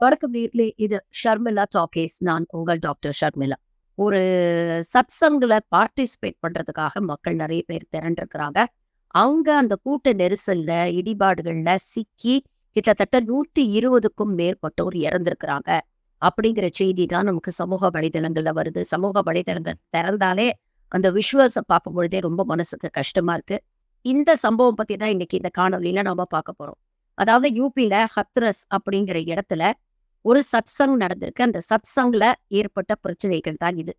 வணக்கம் நேயர்களே. இது ஷர்மிளா டாக்கீஸ். நான் உங்கள் டாக்டர் ஷர்மிளா. ஒரு சத்சங்ல பார்ட்டிசிபேட் பண்றதுக்காக மக்கள் நெறைய பேர் திரண்டிருக்கிறாங்க. அங்க அந்த கூட்ட நெரிசல்ல, இடிபாடுகள்ல சிக்கி கிட்டத்தட்ட 120க்கும் மேற்பட்டோர் இறந்திருக்கிறாங்க. அப்படிங்கிற செய்தி தான் நமக்கு சமூக வலைதளங்கள்ல வருது. சமூக வலைதளங்கள் திறந்தாலே அந்த விஷுவல்ஸ பார்க்கும்பொழுதே ரொம்ப மனசுக்கு கஷ்டமா இருக்கு. இந்த சம்பவம் பத்தி தான் இன்னைக்கு இந்த காணொளியில நாம பார்க்க போறோம். அதாவது யூபில ஹத்ரஸ் அப்படிங்கிற இடத்துல ஒரு சத்சங் நடந்திருக்கு. அந்த சத்சங்ல ஏற்பட்ட பிரச்சனைகள் தான் இது.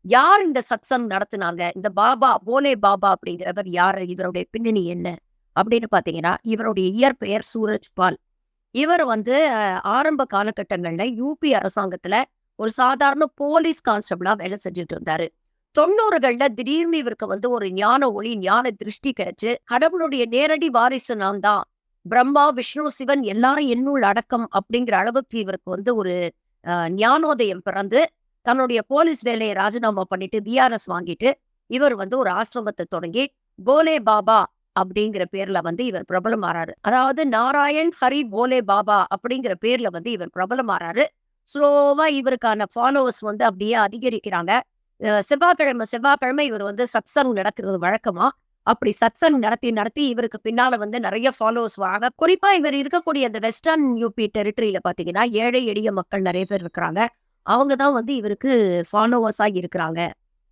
யார் இந்த சத்சங் நடத்துனாங்க? இந்த பாபா, போலே பாபா அப்படிங்கிறவர் யாரு? இவருடைய பின்னணி என்ன? அப்படின்னு பார்த்தீங்கன்னா, இவருடைய இயற்பெயர் சூரஜ் பால். இவர் வந்து ஆரம்ப காலகட்டங்கள்ல யூபி அரசாங்கத்துல ஒரு சாதாரண போலீஸ் கான்ஸ்டபிளா வேலை செஞ்சுட்டு இருந்தாரு. 90கள்ல திடீர்னு இவருக்கு வந்து ஒரு ஞான ஒளி, ஞான திருஷ்டி கிடைச்சு, கடவுளுடைய நேரடி வாரிசு நான் தான். பிரம்மா, விஷ்ணு, சிவன் எல்லாரும் என்னுள் அடக்கம் அப்படிங்கிற அளவுக்கு இவருக்கு வந்து ஒரு ஞானோதயம் பிறந்து, தன்னுடைய போலீஸ் வேலையை ராஜினாமா பண்ணிட்டு விஆர்எஸ் வாங்கிட்டு, இவர் வந்து ஒரு ஆசிரமத்தை தொடங்கி, போலே பாபா அப்படிங்கிற பேர்ல வந்து இவர் பிரபலமாறாரு. அதாவது நாராயண் ஹரி போலே பாபா அப்படிங்கிற பேர்ல வந்து இவர் பிரபலமாறாரு. ஸ்லோவா இவருக்கான ஃபாலோவர்ஸ் வந்து அப்படியே அதிகரிக்கிறாங்க. செவ்வாய்க்கிழமை இவர் வந்து சத்சங் நடக்கிறது வழக்கமா. அப்படி சத்சங் நடத்தி நடத்தி இவருக்கு பின்னால வந்து நிறைய ஃபாலோவர்ஸ் வராங்க. குறிப்பா இவர் இருக்கக்கூடிய அந்த வெஸ்டர்ன் யூபி டெரிட்டரியில பாத்தீங்கன்னா, ஏழை எளிய மக்கள் நிறைய பேர் இருக்கிறாங்க. அவங்க தான் வந்து இவருக்கு ஃபாலோவர்ஸா இருக்கிறாங்க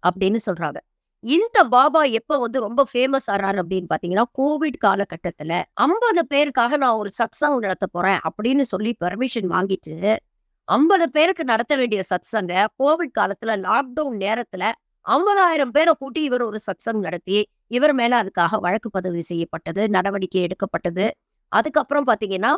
அப்படின்னு சொல்றாங்க. இந்த பாபா எப்ப வந்து ரொம்ப ஃபேமஸ் ஆறாரு அப்படின்னு பாத்தீங்கன்னா, கோவிட் காலகட்டத்துல 50 பேருக்காக நான் ஒரு சத்சங் நடத்த போறேன் அப்படின்னு சொல்லி பெர்மிஷன் வாங்கிட்டு 50 பேருக்கு நடத்த வேண்டிய சத்சங்க கோவிட் காலத்துல லாக்டவுன் நேரத்துல 50,000 பேரை கூட்டி இவர் ஒரு சத்சங் நடத்தி, இவர் மேல அதுக்காக வழக்கு பதிவு செய்யப்பட்டது, நடவடிக்கை எடுக்கப்பட்டது. அதுக்கப்புறம் பாத்தீங்கன்னா,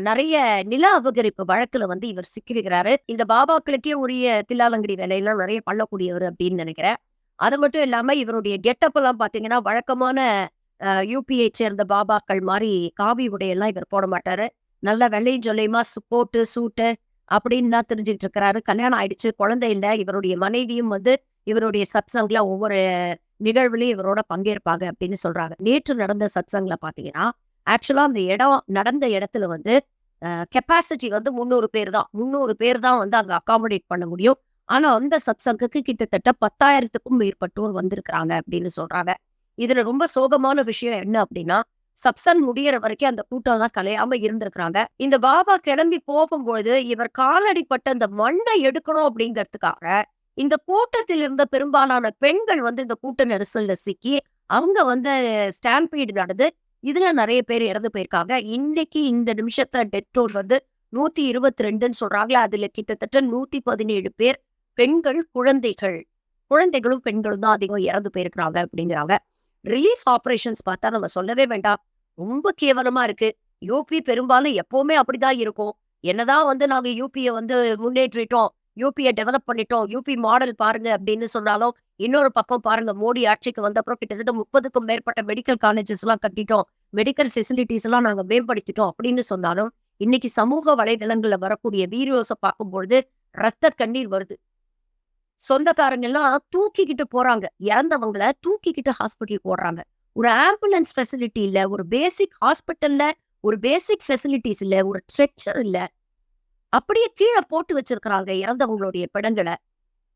நெறைய நில அபகரிப்பு வழக்குல வந்து இவர் சிக்கியிருக்கிறாரு. இந்த பாபாக்களுக்கே உரிய தில்லாலங்கடி வேலையெல்லாம் நிறைய பண்ணக்கூடியவர் அப்படின்னு நினைக்கிறேன். அது மட்டும் இல்லாம இவருடைய கெட்டப் எல்லாம் பாத்தீங்கன்னா, வழக்கமான யூபியை சேர்ந்த பாபாக்கள் மாரி காவி உடையெல்லாம் இவர் போட மாட்டாரு. நல்ல வெள்ளையும் சொல்லையுமா கோட்டு, சூட்டு அப்படின்னு தான் தெரிஞ்சுட்டு இருக்கிறாரு. கல்யாணம் ஆயிடுச்சு, குழந்தை இல்ல. இவருடைய மனைவியும் வந்து இவருடைய சத்சங்ல ஒவ்வொரு நிகழ்வுலையும் இவரோட பங்கேற்பாங்க அப்படின்னு சொல்றாங்க. நேற்று நடந்த சத்சங்ல பாத்தீங்கன்னா, ஆக்சுவலா அந்த நடந்த இடத்துல வந்து கெப்பாசிட்டி வந்து 300 பேர் தான். 300 பேர் தான் வந்து அங்க அகாமடேட் பண்ண முடியும். ஆனா அந்த சத்சங்குக்கு கிட்டத்தட்ட 10,000க்கும் மேற்பட்டோர் வந்திருக்கிறாங்க அப்படின்னு சொல்றாங்க. இதுல ரொம்ப சோகமான விஷயம் என்ன அப்படின்னா, சத்சங் முடியற வரைக்கும் அந்த கூட்டம் தான் கலையாம இருந்திருக்கிறாங்க. இந்த பாபா கிளம்பி போகும்பொழுது இவர் காலடிப்பட்ட அந்த மண்ணை எடுக்கணும் அப்படிங்கிறதுக்காக இந்த கூட்டத்தில் இருந்த பெரும்பாலான பெண்கள் வந்து இந்த கூட்ட நெரிசல்ல சிக்கி அவங்க வந்து ஸ்டாம்பீடு நடந்து இதுல நிறைய பேர் இறந்து போயிருக்காங்க. இன்னைக்கு இந்த நிமிஷத்துல டெத் டோல் வந்து 122ன்னு சொல்றாங்களா, அதுல கிட்டத்தட்ட 117 பேர் பெண்கள், குழந்தைகளும் பெண்களும் தான் அதிகம் இறந்து போயிருக்கிறாங்க அப்படிங்கிறாங்க. ரிலீஃப் ஆபரேஷன்ஸ் பார்த்தா நம்ம சொல்லவே வேண்டாம். ரொம்ப கேவலமா இருக்கு. யூபி பெரும்பாலும் எப்பவுமே அப்படிதான் இருக்கும். என்னதான் வந்து நாங்க யூபியை வந்து முன்னேற்றிட்டோம், யூபியை டெவலப் பண்ணிட்டோம், யூபி மாடல் பாருங்க அப்படின்னு சொன்னாலும், இன்னொரு பக்கம் பாருங்க, மோடி ஆட்சிக்கு வந்த அப்புறம் கிட்டத்தட்ட 30க்கும் மேற்பட்ட மெடிக்கல் காலேஜஸ் எல்லாம் கட்டிட்டோம், மெடிக்கல் ஃபெசிலிட்டிஸ் எல்லாம் நாங்க மேம்படுத்திட்டோம் அப்படின்னு சொன்னாலும், இன்னைக்கு சமூக வலைதளங்கள்ல வரக்கூடிய வீடியோஸ பார்க்கும்பொழுது ரத்த கண்ணீர் வருது. சொந்தக்காரங்க எல்லாம் தூக்கிக்கிட்டு போறாங்க. இறந்தவங்கள தூக்கிக்கிட்டு ஹாஸ்பிட்டலுக்கு ஓடுறாங்க. ஒரு ஆம்புலன்ஸ் ஃபெசிலிட்டி இல்ல, ஒரு பேசிக் ஹாஸ்பிட்டல்ல ஒரு பேசிக் ஃபெசிலிட்டிஸ் இல்ல, ஒரு ஸ்ட்ரெச்சர் இல்ல. அப்படியே கீழ போட்டு வச்சிருக்கிறாங்க இறந்தவங்களுடைய பிணங்கள.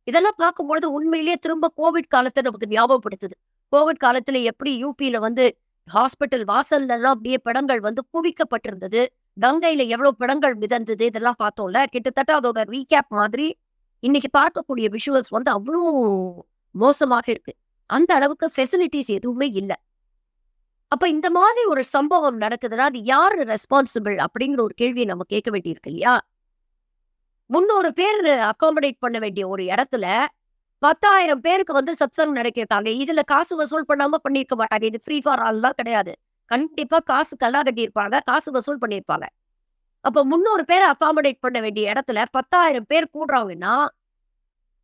இதெல்லாம் பார்க்கும்பொழுது உண்மையிலேயே திரும்ப கோவிட் காலத்த நமக்கு ஞாபகப்படுத்துது. கோவிட் காலத்துல எப்படி யூபியில வந்து ஹாஸ்பிட்டல் வாசல்ல எல்லாம் அப்படியே பிணங்கள் வந்து குவிக்கப்பட்டிருந்தது. கங்கையில எவ்வளவு பிணங்கள் மிதந்தது, இதெல்லாம் பார்த்தோம்ல. கிட்டத்தட்ட அதோட ரீகேப் மாதிரி இன்னைக்கு பார்க்கக்கூடிய விஷுவல்ஸ் வந்து அவ்வளோ மோசமாக இருக்கு. அந்த அளவுக்கு ஃபெசிலிட்டிஸ் எதுவுமே இல்ல. அப்ப இந்த மாதிரி ஒரு சம்பவம் நடக்குதுன்னா, அது யாரு ரெஸ்பான்சிபிள் அப்படிங்கிற ஒரு கேள்வியை நம்ம கேட்க வேண்டியிருக்கு இல்லையா? 300 பேர் அகாமடேட் பண்ண வேண்டிய ஒரு இடத்துல 10,000 பேருக்கு வந்து சத்சங் நடத்திருக்காங்க. இதுல காசு வசூல் பண்ணாம பண்ணியிருக்க மாட்டாங்க. இது ஃப்ரீ ஃபார் ஆல்லாம் கிடையாது. கண்டிப்பா காசு கல்லா கட்டியிருப்பாங்க. காசு வசூல் பண்ணியிருப்பாங்க. அப்ப 300 பேர அகாமடேட் பண்ண வேண்டிய இடத்துல 10,000 பேர் கூடுறாங்கன்னா,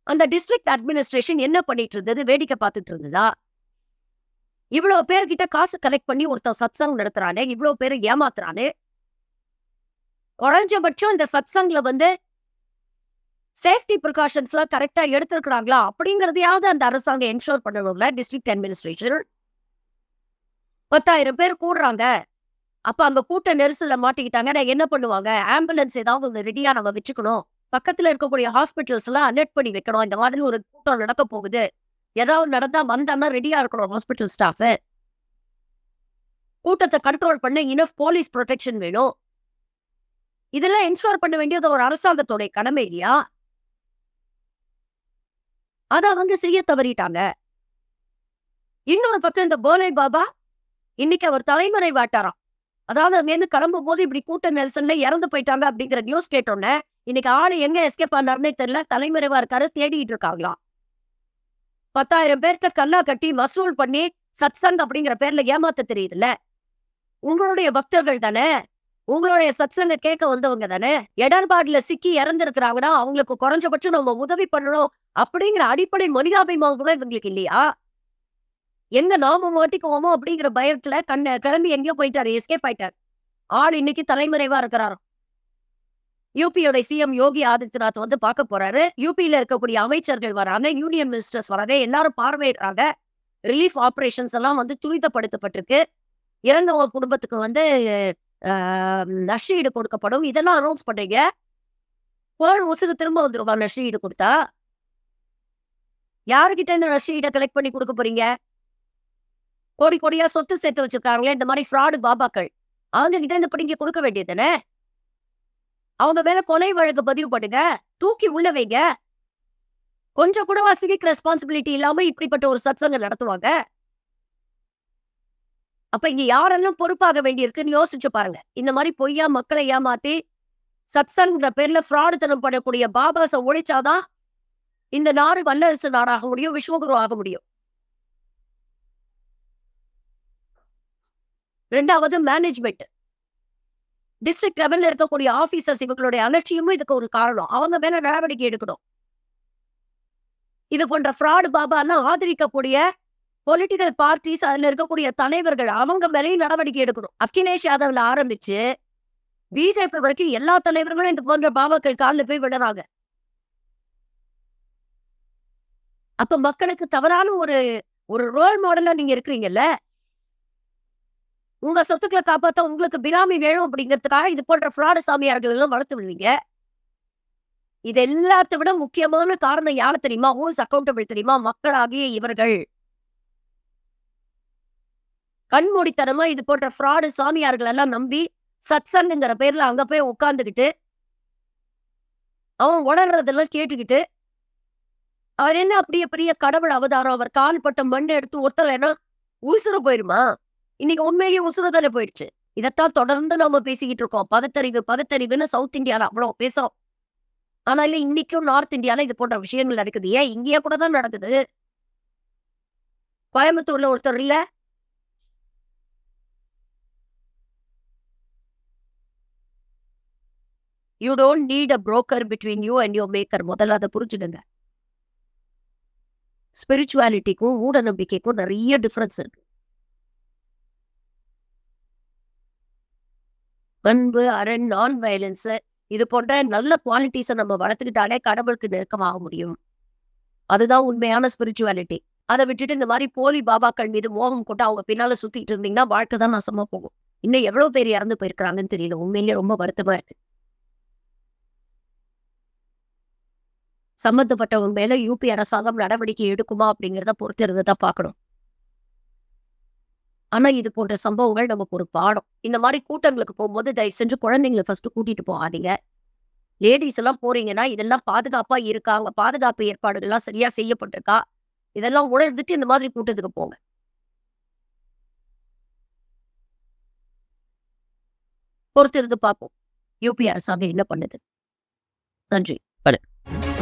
அந்த டிஸ்ட்ரிக்ட் அட்மினிஸ்ட்ரேஷன் என்ன பண்ணிட்டு இருந்தது? வேடிக்கை பார்த்துட்டு இருந்ததா? இவ்வளவு பேர்கிட்ட காசு கலெக்ட் பண்ணி ஒருத்தன் சத்சங் நடத்துறானே, இவ்வளவு பேரை ஏமாத்துறானே. குறைஞ்சபட்சம் இந்த சத்சங்ல வந்து சேஃப்டி ப்ரிகாஷன்ஸ்லாம் கரெக்ட்டா எடுத்திருக்கிறாங்களா? அப்படிங்கிறதையாவது அந்த அரசாங்கம் என்ஷூர் பண்ணணும்ல, டிஸ்ட்ரிக்ட் அட்மினிஸ்ட்ரேஷன். 10,000 பேர் கூடுறாங்க. அப்ப அங்க கூட்ட நெரிசல்ல மாட்டிக்கிட்டாங்க. நான் என்ன பண்ணுவாங்க? ஆம்புலன்ஸ் ஏதாவது ஒண்ணு ரெடியா நம்ம வச்சுக்கணும். பக்கத்துல இருக்கக்கூடிய ஹாஸ்பிட்டல்ஸ்லாம் அலர்ட் பண்ணி வைக்கணும். இந்த மாதிரி ஒரு கூட்டம் நடக்க போகுது. ஏதாவது நடந்தா வந்தான்னா ரெடியா இருக்கணும் ஹாஸ்பிட்டல் ஸ்டாஃப். கூட்டத்த கண்ட்ரோல் பண்ண இனஃப் போலீஸ் புரொடெக்ஷன் வேணும். இதெல்லாம் என்ஷூர் பண்ண வேண்டியது ஒரு அரசாங்கத்தோட கடமை இல்லையா? அத அவங்க செய்ய தவறிட்டாங்க. இன்னொரு பக்கம் இந்த போலே பாபா, இன்னைக்கு அவர் தலைமறைவாட்டாராம். அதாவது அங்கேருந்து கிளம்பும்போது இப்படி கூட்ட நெரிசல்ல இறந்து போயிட்டாங்க அப்படிங்கிற நியூஸ் கேட்டோன்னே, இன்னைக்கு ஆளு எங்க எஸ்கேப் ஆனாருன்னே தெரியல. தலைமறைவா இருக்காரு. தேடிட்டு இருக்காங்களாம். 10,000 பேர்த்த கல்லா கட்டி வசூல் பண்ணி சத்சங் அப்படிங்கிற பேர்ல ஏமாத்த தெரியுதுல்ல. உங்களுடைய பக்தர்கள் தானே. உங்களுடைய சத்சங்க கேட்க வந்தவங்க தானே. இடர்பாடுல சிக்கி இறந்திருக்கிறாங்கன்னா, அவங்களுக்கு குறைஞ்சபட்சம் நம்ம உதவி பண்ணணும் அப்படிங்கிற அடிப்படை மனிதாபிமானம் கூட இவங்களுக்கு இல்லையா? எங்க நாம மாட்டிக்குவோமோ அப்படிங்கிற பயத்துல கிளம்பி எங்கேயோ போயிட்டாரு. எஸ்கேப் ஆயிட்டாரு. ஆள் இன்னைக்கு தலைமறைவா இருக்கிறாராம். யூபியோட சிஎம் யோகி ஆதித்யநாத் வந்து பார்க்க போறாரு. யூபியில இருக்கக்கூடிய அமைச்சர்கள் வராங்க. யூனியன் மினிஸ்டர்ஸ் வராங்க. எல்லாரும் பார்வையிடுறாங்க. ரிலீஃப் ஆப்பரேஷன்ஸ் எல்லாம் வந்து துரிதப்படுத்தப்பட்டிருக்கு. இறந்தவங்க குடும்பத்துக்கு வந்து அ நஷ்டஈடு கொடுக்கப்படும். இதெல்லாம் அனௌன்ஸ் பண்றீங்க. போன உசுரு திரும்ப வந்துருமா நஷ்டஈடு குடுத்தா? யாருகிட்ட இந்த நஷ்டஈட கலெக்ட் பண்ணி குடுக்க போறீங்க? கோடி கோடியா சொத்து சேர்த்து வச்சிருக்காங்களே இந்த மாரி ஃப்ராடு பாபாக்கள். அவங்க கிட்ட இருந்து பிடுங்கி குடுக்க வேண்டியது தானே? அவங்க மேல கொலை வழக்கு பதிவு பண்ணுங்க. தூக்கி உள்ள வைங்க. கொஞ்சம் கூடவா சிவிக் ரெஸ்பான்சிபிலிட்டி இல்லாம இப்படிப்பட்ட ஒரு சத்சங்கம் நடத்துவாங்க? அப்ப இங்க யாரெல்லாம் பொறுப்பாக வேண்டியிருக்குன்னு யோசிச்சு பாருங்க. இந்த மாரி பொய்யா மக்களை ஏமாத்தி, சத்சங்ன்ற பேர்ல ஃப்ராடுத்தனம் பண்ணக்கூடிய பாபாஸ ஒழிச்சாதான், இந்த நாடு வல்லரசு நாடாக முடியும். விஸ்வகுரு ஆக முடியும். 2வது மேனேஜ்மென்ட். டிஸ்ட்ரிக்ட் லெவல்ல இருக்கக்கூடிய ஆபீசர்ஸ் இவங்களுடைய அலட்சியமும் இதுக்கு ஒரு காரணம். அவங்க மேல நடவடிக்கை எடுக்கணும். இது போன்ற ஃப்ராடு பாபாலாம் ஆதரிக்கக்கூடிய பொலிட்டிக்கல் பார்ட்டிஸ் அதுல இருக்கக்கூடிய தலைவர்கள் அவங்க மேலேயும் நடவடிக்கை எடுக்கணும். அகிலேஷ் யாதவ்ல ஆரம்பிச்சு பிஜேபி வரைக்கும் எல்லா தலைவர்களும் இந்த போன்ற பாபாக்கள் கால்ல போய் விடுறாங்க. அப்ப மக்களுக்கு தவறான ஒரு ஒரு ரோல் மாடலா நீங்க இருக்கிறீங்கல்ல. உங்க சொத்துக்களை காப்பாத்த உங்களுக்கு பினாமி வேணும் அப்படிங்கிறதுக்காக இது போன்ற ஃப்ராடு சாமியார்கள் எல்லாம் வளர்த்து விடுவீங்க. இது எல்லாத்த விட முக்கியமான காரணம் யாரு தெரியுமா? ஹூஸ் அக்கௌண்டபிள் தெரியுமா? மக்களாகிய இவர்கள். கண்மூடித்தனமா இது போன்ற ஃப்ராடு சாமியார்கள் எல்லாம் நம்பி சத்சங்ங்கிற பேர்ல அங்க போய் உட்கார்ந்துகிட்டு அவன் உணர்றதெல்லாம் கேட்டுக்கிட்டு அவர் என்ன அப்படியே பெரிய கடவுள் அவதாரம். அவர் கால் பட்ட மண் எடுத்து ஒருத்தர் என்ன உசுறு போயிருமா? இன்னைக்கு உண்மையிலேயே உசுறு தானே போயிடுச்சு. இதைத்தான் தொடர்ந்து நம்ம பேசிக்கிட்டு இருக்கோம். பகுத்தறிவு பகுத்தறிவுன்னு சவுத் இந்தியால அவ்வளவு பேசுறோம். ஆனா இல்ல இன்னைக்கும் நார்த் இந்தியால இது போன்ற விஷயங்கள் நடக்குது. ஏன் இங்கேயே கூட தான் நடக்குது. கோயம்புத்தூர்ல ஒருத்தர் இல்ல. You don't need a broker between you and your maker. முதல்ல அதை புரிஞ்சுக்கங்க. ஸ்பிரிச்சுவாலிட்டிக்கும் மூட நம்பிக்கைக்கும் நிறைய டிஃபரன்ஸ் இருக்கு. அன்பு, அரண், நான் வயலன்ஸ் இது போன்ற நல்ல குவாலிட்டிஸ நம்ம வளர்த்துக்கிட்டாலே கடவுளுக்கு நெருக்கமாக முடியும். அதுதான் உண்மையான ஸ்பிரிச்சுவாலிட்டி. அத விட்டுட்டு இந்த மாரி போலி பாபாக்கள் மீது மோகம் கொண்டு அவங்க பின்னால சுத்திட்டு இருந்தீங்கன்னா, வாழ்க்கை தான் நாசமா போகும். இன்னும் எவ்வளவு பேர் இறந்து போயிருக்கிறாங்கன்னு தெரியல. உண்மையிலேயே ரொம்ப வருத்தமா இருக்கு. சம்பந்தப்பட்டவங்க மேல யூபி அரசாங்கம் நடவடிக்கை எடுக்குமா அப்படிங்கிறத பொறுத்திருந்து தான் பார்க்கணும். ஆனா இது போன்ற சம்பவங்கள் நமக்கு ஒரு பாடம். இந்த மாரி கூட்டங்களுக்கு போகும்போது தயவு செஞ்சு குழந்தைங்கள ஃபர்ஸ்ட் கூட்டிட்டு போகாதீங்க. லேடீஸ் எல்லாம் போறீங்கன்னா, இதெல்லாம் பாதுகாப்பா இருக்கா? அங்க பாதுகாப்பு ஏற்பாடுகள்லாம் சரியா செய்யப்பட்டிருக்கா? இதெல்லாம் உணர்ந்துட்டு இந்த மாதிரி கூட்டத்துக்கு போங்க. பொறுத்திருந்து பார்ப்போம். யூபி அரசாங்கம் என்ன பண்ணுது? நன்றி. வணக்கம்.